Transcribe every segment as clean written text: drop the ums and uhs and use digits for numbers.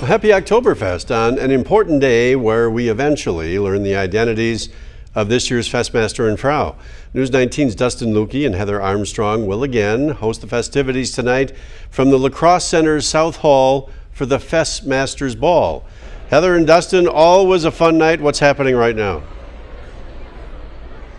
Happy Oktoberfest on an important day where we eventually learn the identities of this year's Festmaster and Frau. News 19's Dustin, Luecke, and Heather Armstrong will again host the festivities tonight from the Lacrosse Center's South Hall for the Festmaster's Ball. Heather and Dustin, always a fun night. What's happening right now?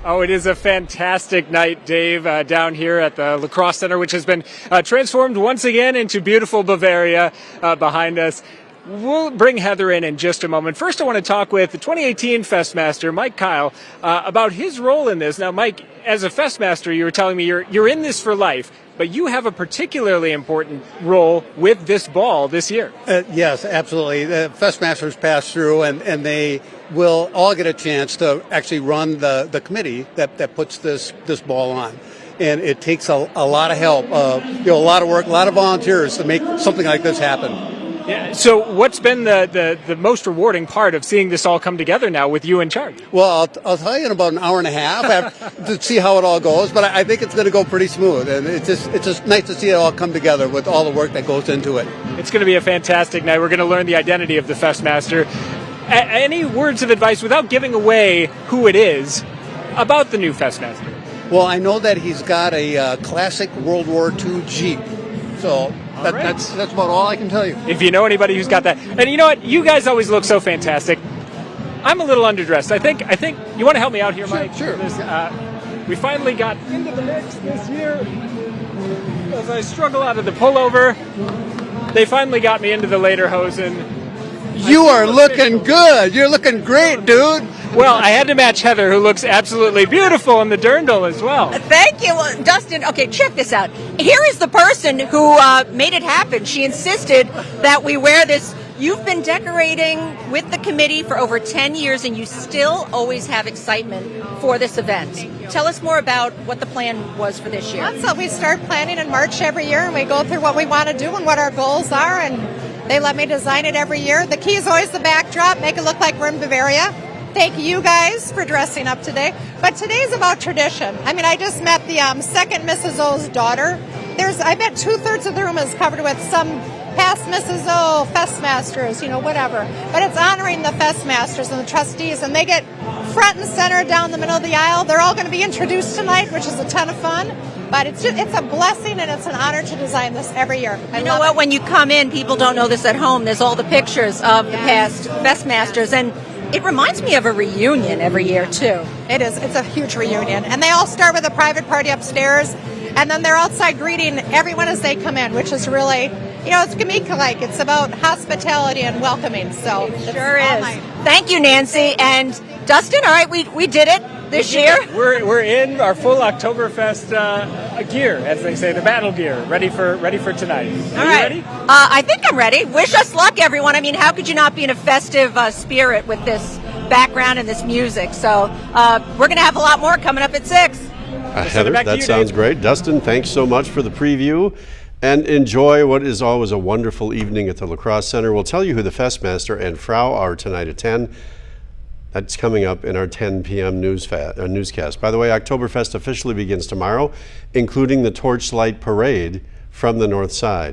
Oh, it is a fantastic night, Dave, down here at the Lacrosse Center, which has been transformed once again into beautiful Bavaria behind us. We'll bring Heather in just a moment. First, I want to talk with the 2018 Festmaster, Mike Kyle, about his role in this. Now, Mike, as a Festmaster, you were telling me you're in this for life, but you have a particularly important role with this ball this year. Yes, absolutely. The Festmasters pass through, and they will all get a chance to actually run the committee that puts this ball on. And it takes a lot of help, a lot of work, a lot of volunteers to make something like this happen. Yeah. So what's been the most rewarding part of seeing this all come together now with you in charge? Well, I'll tell you in about an hour and a half to see how it all goes, but I think it's going to go pretty smooth. And it's just nice to see it all come together with all the work that goes into it. It's going to be a fantastic night. We're going to learn the identity of the Festmaster. Any words of advice, without giving away who it is, about the new Festmaster? Well, I know that he's got a classic World War II Jeep. So that's about all I can tell you. If you know anybody who's got that. And you know what? You guys always look so fantastic. I'm a little underdressed. I think you want to help me out here, Mike? Sure. We finally got into the mix this year. As I struggle out of the pullover, they finally got me into the lederhosen. You are looking good. You're looking great, dude. Well, I had to match Heather, who looks absolutely beautiful in the dirndl as well. Thank you, Dustin. Okay, check this out. Here is the person who made it happen. She insisted that we wear this. You've been decorating with the committee for over 10 years, and you still always have excitement for this event. Tell us more about what the plan was for this year. So we start planning in March every year, and we go through what we want to do and what our goals are, and they let me design it every year. The key is always the backdrop, make it look like we're in Bavaria. Thank you guys for dressing up today. But today's about tradition. I mean, I just met the second Mrs. O's daughter. I bet 2/3 of the room is covered with some past Mrs. O, Festmasters, whatever. But it's honoring the Festmasters and the trustees, and they get front and center down the middle of the aisle. They're all going to be introduced tonight, which is a ton of fun. But it's a blessing and it's an honor to design this every year. You know what? When you come in, people don't know this at home. There's all the pictures of the past Festmasters, and it reminds me of a reunion every year, too. It is. It's a huge reunion. And they all start with a private party upstairs, and then they're outside greeting everyone as they come in, which is really, it's Gamika-like. It's about hospitality and welcoming. So it sure is. Thank you, Nancy. And Dustin, all right, we did it this year. We're in our full Oktoberfest gear, as they say, the battle gear, ready for tonight. Are you ready? I think I'm ready. Wish us luck, everyone. I mean, how could you not be in a festive spirit with this background and this music? So we're going to have a lot more coming up at 6. Heather, that sounds great. Dustin, thanks so much for the preview. And enjoy what is always a wonderful evening at the Lacrosse Center. We'll tell you who the Festmaster and Frau are tonight at 10. That's coming up in our 10 p.m. newscast. By the way, Oktoberfest officially begins tomorrow, including the Torchlight Parade from the north side.